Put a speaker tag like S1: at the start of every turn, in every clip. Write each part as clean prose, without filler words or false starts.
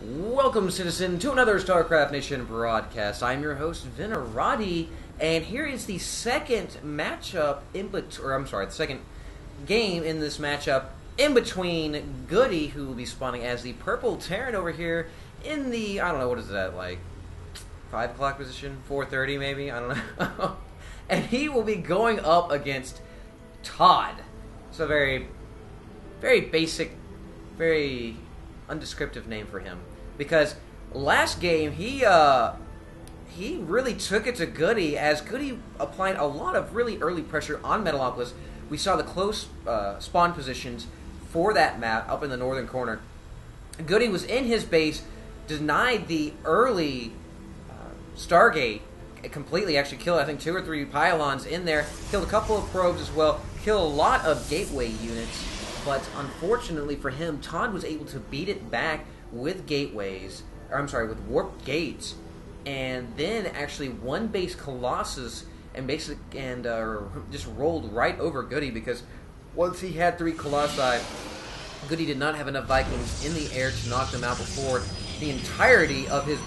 S1: Welcome, citizen, to another Starcraft Nation broadcast. I'm your host, Venerati, and here is the second matchup the second game in this matchup in between Goody, who will be spawning as the purple Terran over here in the, I don't know, what is that, like 5 o'clock position, 4:30 maybe, I don't know. And he will be going up against Todd. It's a very basic, very undescriptive name for him, because last game he really took it to Goody, as Goody applied a lot of really early pressure on Metalopolis. We saw the close spawn positions for that map up in the northern corner. Goody was in his base, denied the early Stargate completely, actually killed I think 2 or 3 pylons in there, killed a couple of probes as well, killed a lot of gateway units. But unfortunately for him, Todd was able to beat it back with gateways, with warp gates, and then actually one base Colossus and just rolled right over Goody, because once he had 3 Colossi, Goody did not have enough Vikings in the air to knock them out before the entirety of his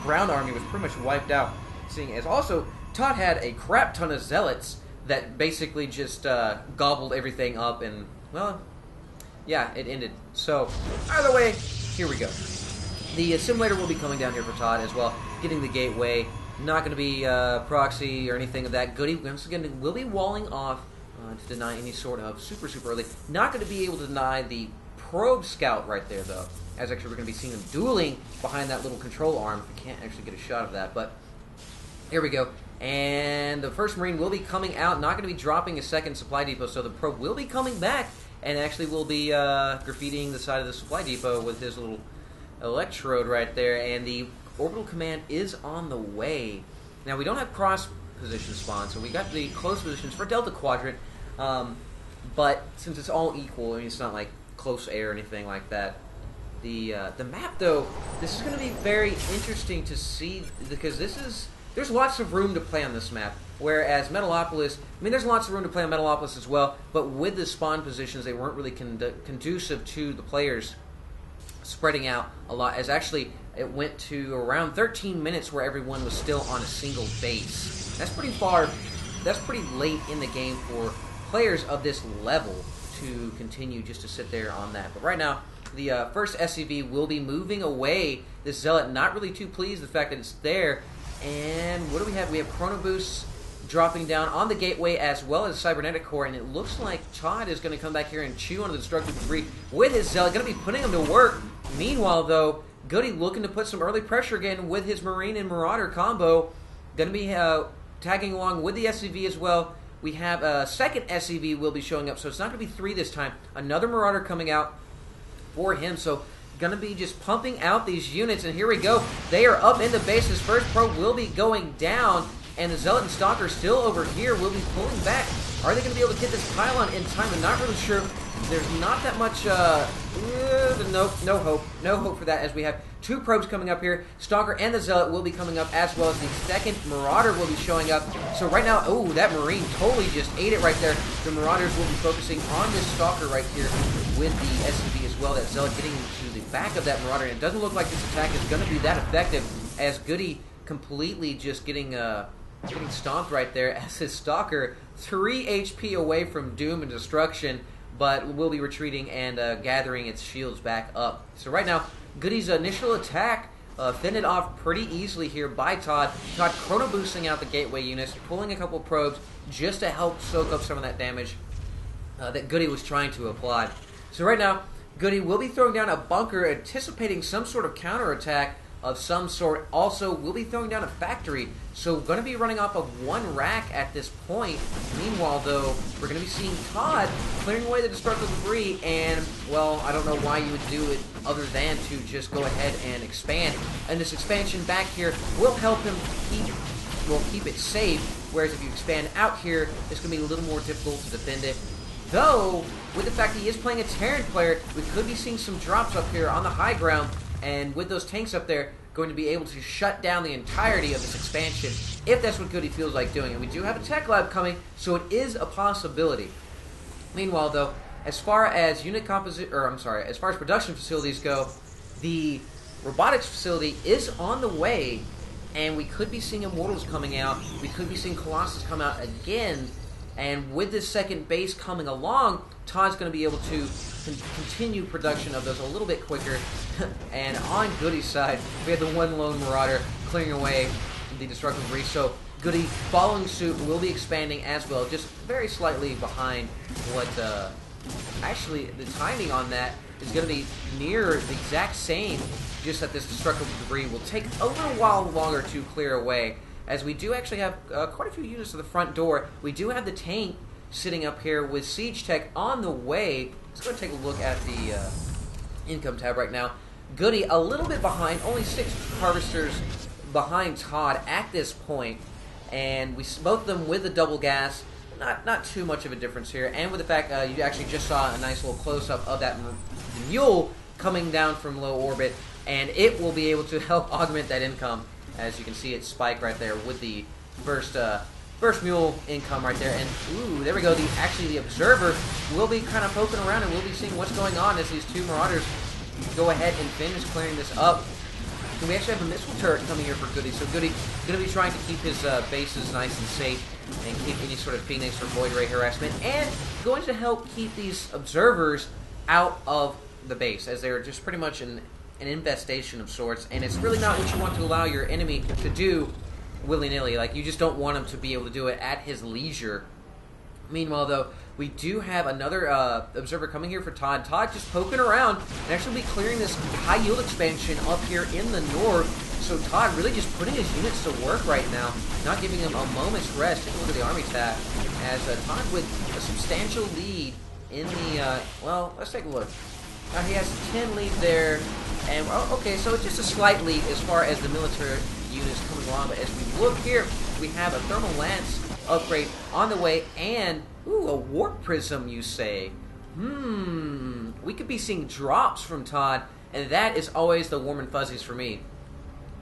S1: ground army was pretty much wiped out. Seeing as also Todd had a crap ton of zealots that basically just gobbled everything up, and well, yeah, it ended. So, either way, here we go. The simulator will be coming down here for Todd as well, getting the gateway. Not going to be proxy or anything of that. Goody, once again, will be walling off to deny any sort of super early. Not going to be able to deny the probe scout right there, though, as actually we're going to be seeing them dueling behind that little control arm. We can't actually get a shot of that, but here we go. And the first Marine will be coming out, not going to be dropping a second supply depot, so the probe will be coming back, and actually will be graffitiing the side of the supply depot with his little electrode right there, and the orbital command is on the way. Now, we don't have cross position spawn, so we got the close positions for Delta Quadrant, but since it's all equal, I mean, it's not like close air or anything like that. The map, though, this is going to be very interesting to see, because there's lots of room to play on this map, whereas Metalopolis, I mean, there's lots of room to play on Metalopolis as well, but with the spawn positions, they weren't really conducive to the players spreading out a lot, as actually it went to around 13 minutes where everyone was still on a single base. That's pretty late in the game for players of this level to continue just to sit there on that. But right now, the first SCV will be moving away. This Zealot not really too pleased with the fact that it's there. And what do we have? We have Chrono Boosts dropping down on the gateway as well as Cybernetic Core, and it looks like Todd is going to come back here and chew on the destructive debris with his Zealot, going to be putting him to work. Meanwhile, though, Goody looking to put some early pressure again with his Marine and Marauder combo, going to be tagging along with the SCV as well. We have a second SCV will be showing up, so it's not going to be 3 this time. Another Marauder coming out for him, so going to be just pumping out these units, and here we go. They are up in the base. This first probe will be going down, and the Zealot and Stalker still over here will be pulling back. Are they going to be able to get this pylon in time? I'm not really sure. There's not that much, no hope for that, as we have 2 probes coming up here. Stalker and the Zealot will be coming up, as well as the second Marauder will be showing up. So right now, oh, that Marine totally just ate it right there. The Marauders will be focusing on this Stalker right here with the SCV as well. That Zealot getting to the back of that Marauder, and it doesn't look like this attack is going to be that effective, as Goody completely just getting stomped right there, as his Stalker 3 HP away from doom and destruction, but will be retreating and gathering its shields back up. So right now, Goody's initial attack fended off pretty easily here by Todd. Todd chrono boosting out the gateway units, pulling a couple probes just to help soak up some of that damage that Goody was trying to apply. So right now, Goody will be throwing down a bunker, anticipating some sort of counterattack of some sort. Also, we'll be throwing down a factory, so going to be running off of 1 rack at this point. Meanwhile, though, we're going to be seeing Todd clearing away the destructive debris, and, well, I don't know why you would do it other than to just go ahead and expand. And this expansion back here will help him keep it safe, whereas if you expand out here, it's going to be a little more difficult to defend it. Though, with the fact that he is playing a Terran player, we could be seeing some drops up here on the high ground, and with those tanks up there, going to be able to shut down the entirety of this expansion, if that's what Goody feels like doing. And we do have a tech lab coming, so it is a possibility. Meanwhile, though, as far as production facilities go, the robotics facility is on the way, and we could be seeing Immortals coming out. We could be seeing Colossus come out again. And with this second base coming along, Todd's going to be able to continue production of those a little bit quicker. And on Goody's side, we have the one lone Marauder clearing away the destructive breach. So Goody, following suit, will be expanding as well, just very slightly behind what... actually, the timing on that is going to be near the exact same, just that this destructive debris will take a little while longer to clear away, as we do actually have quite a few units to the front door. We do have the tank sitting up here with Siege Tech on the way. Let's go take a look at the income tab right now. Goody a little bit behind, only 6 harvesters behind Todd at this point, and we both of them with the double gas. Not too much of a difference here, and with the fact you actually just saw a nice little close-up of that mule coming down from low orbit, and it will be able to help augment that income. As you can see, it spike right there with the first mule income right there, and ooh, there we go. Actually, the observer will be kind of poking around, and we'll be seeing what's going on as these 2 Marauders go ahead and finish clearing this up. And we actually have a missile turret coming here for Goody, so Goody going to be trying to keep his bases nice and safe and keep any sort of Phoenix or Void Ray harassment, and going to help keep these observers out of the base, as they're just pretty much an infestation of sorts, and it's really not what you want to allow your enemy to do willy-nilly. Like, you just don't want him to be able to do it at his leisure. Meanwhile, though, we do have another observer coming here for Todd. Todd just poking around and actually be clearing this high-yield expansion up here in the north. So Todd really just putting his units to work right now, not giving them a moment's rest. Take a look at the army tab, as Todd with a substantial lead in the, well, let's take a look. He has 10 lead there, and, okay, so it's just a slight lead as far as the military units coming along. But as we look here, we have a Thermal Lance upgrade on the way, and, ooh, a Warp Prism, you say? We could be seeing drops from Todd, and that is always the warm and fuzzies for me,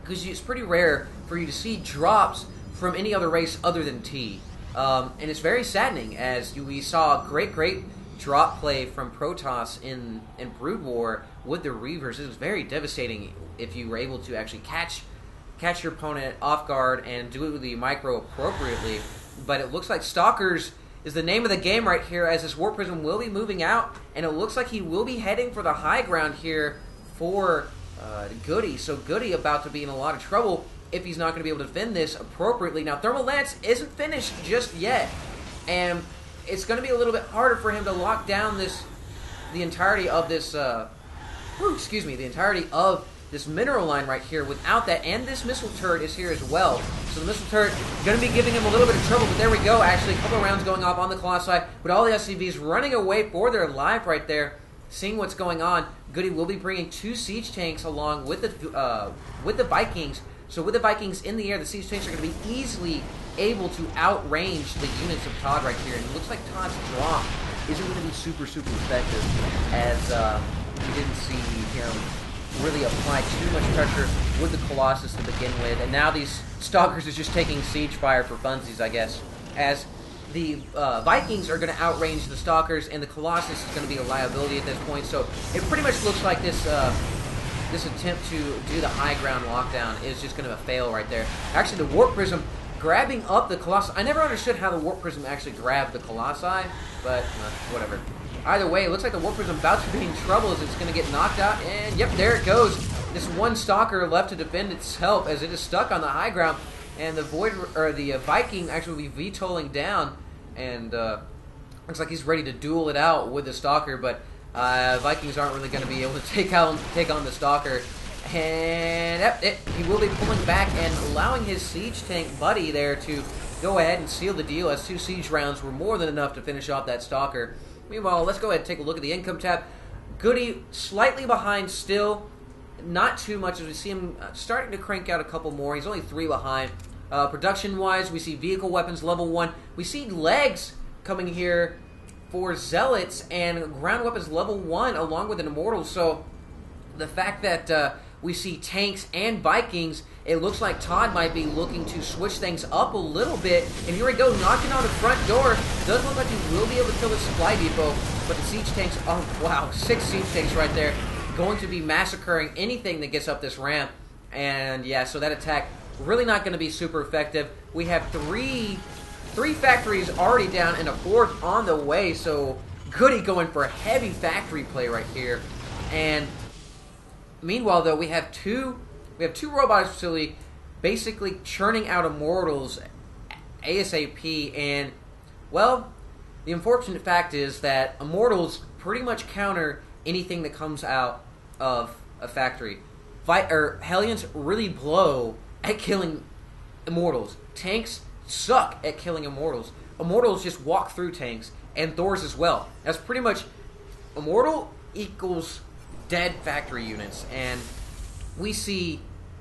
S1: because it's pretty rare for you to see drops from any other race other than T. And it's very saddening, as we saw great drop play from Protoss in Brood War with the Reavers. It was very devastating if you were able to actually catch your opponent off guard and do it with the micro appropriately. But it looks like Stalkers is the name of the game right here, as this Warp Prism will be moving out, and it looks like he will be heading for the high ground here for Goody. So Goody about to be in a lot of trouble if he's not going to be able to defend this appropriately. Now, Thermal Lance isn't finished just yet, and it's going to be a little bit harder for him to lock down the entirety of this, the entirety of this mineral line right here without that, and this missile turret is here as well. So the missile turret going to be giving him a little bit of trouble, but there we go. Actually, a couple of rounds going off on the Colossi, but all the SCVs running away for their life right there, seeing what's going on. Goody will be bringing 2 siege tanks along with the Vikings. So with the Vikings in the air, the siege tanks are going to be easily able to outrange the units of Todd right here. And it looks like Todd's drop isn't going to be super effective, as we didn't see him really apply too much pressure with the Colossus to begin with. And now these Stalkers is just taking siege fire for funsies, I guess, as the Vikings are going to outrange the Stalkers, and the Colossus is going to be a liability at this point. So it pretty much looks like this attempt to do the high ground lockdown is just going to fail right there. Actually, the Warp Prism grabbing up the Colossi. I never understood how the Warp Prism actually grabbed the Colossi, but whatever. Either way, it looks like the Warp Prism about to be in trouble, as it's going to get knocked out, and yep, there it goes. This one Stalker left to defend itself, as it is stuck on the high ground, and the Viking actually will be VTOLing down, and looks like he's ready to duel it out with the Stalker, but Vikings aren't really going to be able to take on the Stalker. And yep, he will be pulling back and allowing his siege tank buddy there to go ahead and seal the deal, as 2 siege rounds were more than enough to finish off that Stalker. Meanwhile, let's go ahead and take a look at the income tab. Goody slightly behind still, not too much, as we see him starting to crank out a couple more. He's only 3 behind. Production-wise, we see vehicle weapons level 1. We see legs coming here for Zealots, and ground weapons level 1 along with an Immortal. So the fact that we see tanks and Vikings, it looks like Todd might be looking to switch things up a little bit. And here we go, knocking on the front door. Does look like he will be able to kill the supply depot, but the siege tanks, oh wow, 6 siege tanks right there. going to be massacring anything that gets up this ramp. And yeah, so that attack really not going to be super effective. We have three factories already down and a fourth on the way, so Goody going for a heavy factory play right here. And meanwhile, though, we have two robots facility basically churning out immortals ASAP. And well, the unfortunate fact is that immortals pretty much counter anything that comes out of a factory. Hellions really blow at killing immortals. Tanks suck at killing immortals. Immortals just walk through tanks, and Thors as well. That's pretty much immortal equals dead factory units. And we see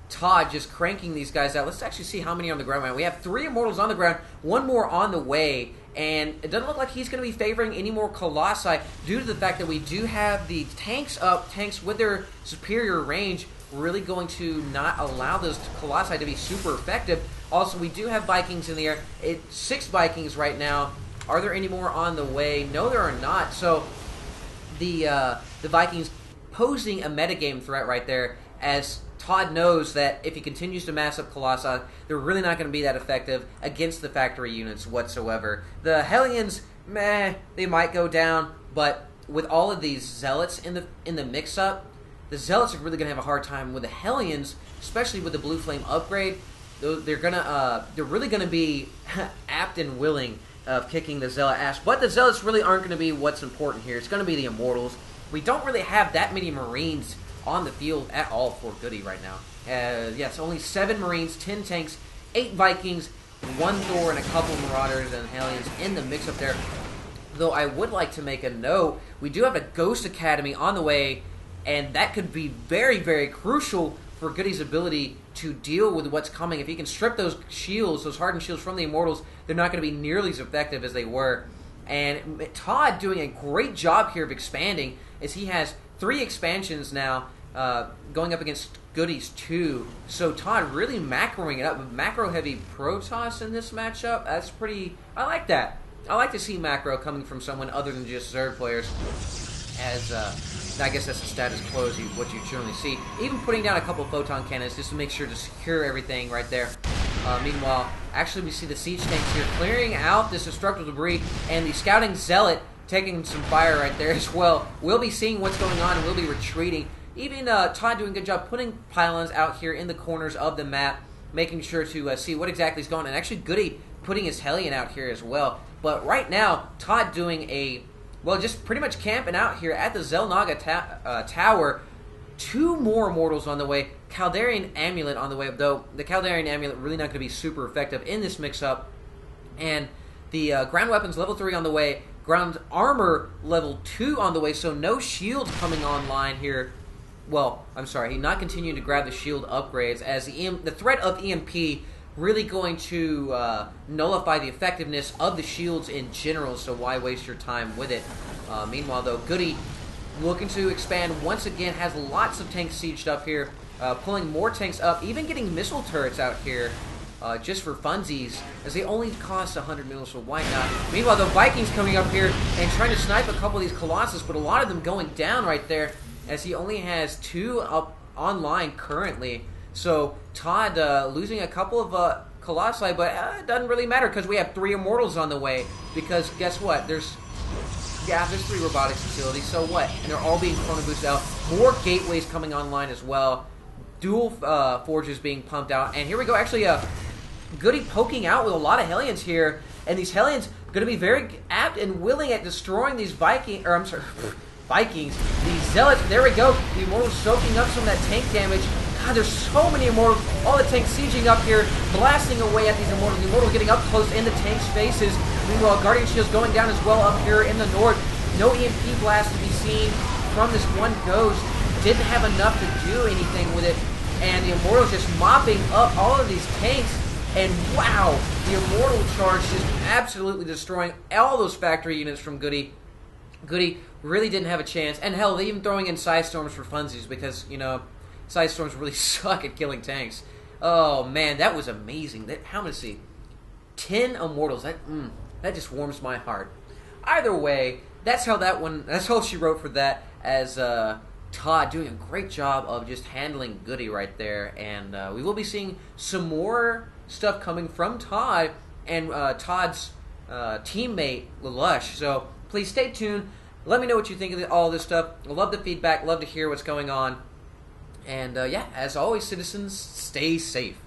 S1: Todd just cranking these guys out. Let's actually see how many are on the ground. We have 3 immortals on the ground, 1 more on the way, and it doesn't look like he's going to be favoring any more Colossi due to the fact that we do have the tanks up, tanks with their superior range, really going to not allow those Colossi to be super effective. Also, we do have Vikings in the air. It's 6 Vikings right now. Are there any more on the way? No, there are not. So the Vikings posing a metagame threat right there, as Todd knows that if he continues to mass up Colossi, they're really not going to be that effective against the factory units whatsoever. The Hellions, they might go down, but with all of these Zealots in the mix-up, the Zealots are really going to have a hard time with the Hellions, especially with the Blue Flame upgrade. They're really going to be apt and willing of kicking the Zealot ass. But the Zealots really aren't going to be what's important here. It's going to be the Immortals. We don't really have that many Marines on the field at all for Goody right now. Yes, only 7 Marines, 10 tanks, 8 Vikings, 1 Thor, and a couple Marauders and Hellions in the mix-up there. Though I would like to make a note, we do have a Ghost Academy on the way, and that could be very, very crucial for Goody's ability to deal with what's coming. If he can strip those shields, those hardened shields from the Immortals, they're not going to be nearly as effective as they were. And Todd doing a great job here of expanding, as he has 3 expansions now, going up against Goody's 2. So Todd really macroing it up. Macro-heavy Protoss in this matchup, that's pretty... I like that. I like to see macro coming from someone other than just Zerg players, as I guess that's the status quo, is what you generally see. Even putting down a couple of photon cannons just to make sure to secure everything right there. Meanwhile, actually we see the siege tanks here clearing out this destructive debris, and the scouting Zealot taking some fire right there as well. We'll be seeing what's going on, and we'll be retreating. Even Todd doing a good job putting pylons out here in the corners of the map, making sure to see what exactly is going on. And actually Goody putting his Hellion out here as well. But right now, Todd doing just pretty much camping out here at the Xel'Naga Tower. 2 more Immortals on the way. Caldarian Amulet on the way, though the Caldarian Amulet really not going to be super effective in this mix-up. And the Ground Weapons level 3 on the way. Ground Armor level 2 on the way, so no shields coming online here. Well, I'm sorry, he's not continuing to grab the shield upgrades, as the threat of EMP really going to nullify the effectiveness of the shields in general, so why waste your time with it? Meanwhile, though, Goody looking to expand once again, has lots of tanks sieged up here, pulling more tanks up, even getting missile turrets out here just for funsies, as they only cost 100 mil, so why not? Meanwhile, the Vikings coming up here and trying to snipe a couple of these Colossus, but a lot of them going down right there, as he only has 2 up online currently. So Todd losing a couple of Colossi, but it doesn't really matter because we have 3 Immortals on the way. Because guess what? There's 3 robotics facilities, so what? And they're all being chrono boosted out. More gateways coming online as well. Dual forges being pumped out. And here we go, actually Goody poking out with a lot of Hellions here. And these Hellions going to be very apt and willing at destroying these Vikings. These Zealots, there we go. The Immortals soaking up some of that tank damage. God, there's so many Immortals. All the tanks sieging up here, blasting away at these Immortals. The Immortals getting up close in the tanks' faces. Meanwhile, Guardian Shields going down as well up here in the north. No EMP blast to be seen from this one Ghost. Didn't have enough to do anything with it. And the Immortals just mopping up all of these tanks. And wow, the Immortal charge just absolutely destroying all those factory units from Goody. Goody really didn't have a chance. And hell, they even throwing in Side Storms for funsies because, Side Storms really suck at killing tanks. Oh man, that was amazing. How many see? 10 Immortals. That just warms my heart. Either way, that's all she wrote for that, as Todd doing a great job of just handling Goody right there, and we will be seeing some more stuff coming from Todd and Todd's teammate Lelouch. So please stay tuned. Let me know what you think of all this stuff. I love the feedback. Love to hear what's going on. And yeah, as always, citizens, stay safe.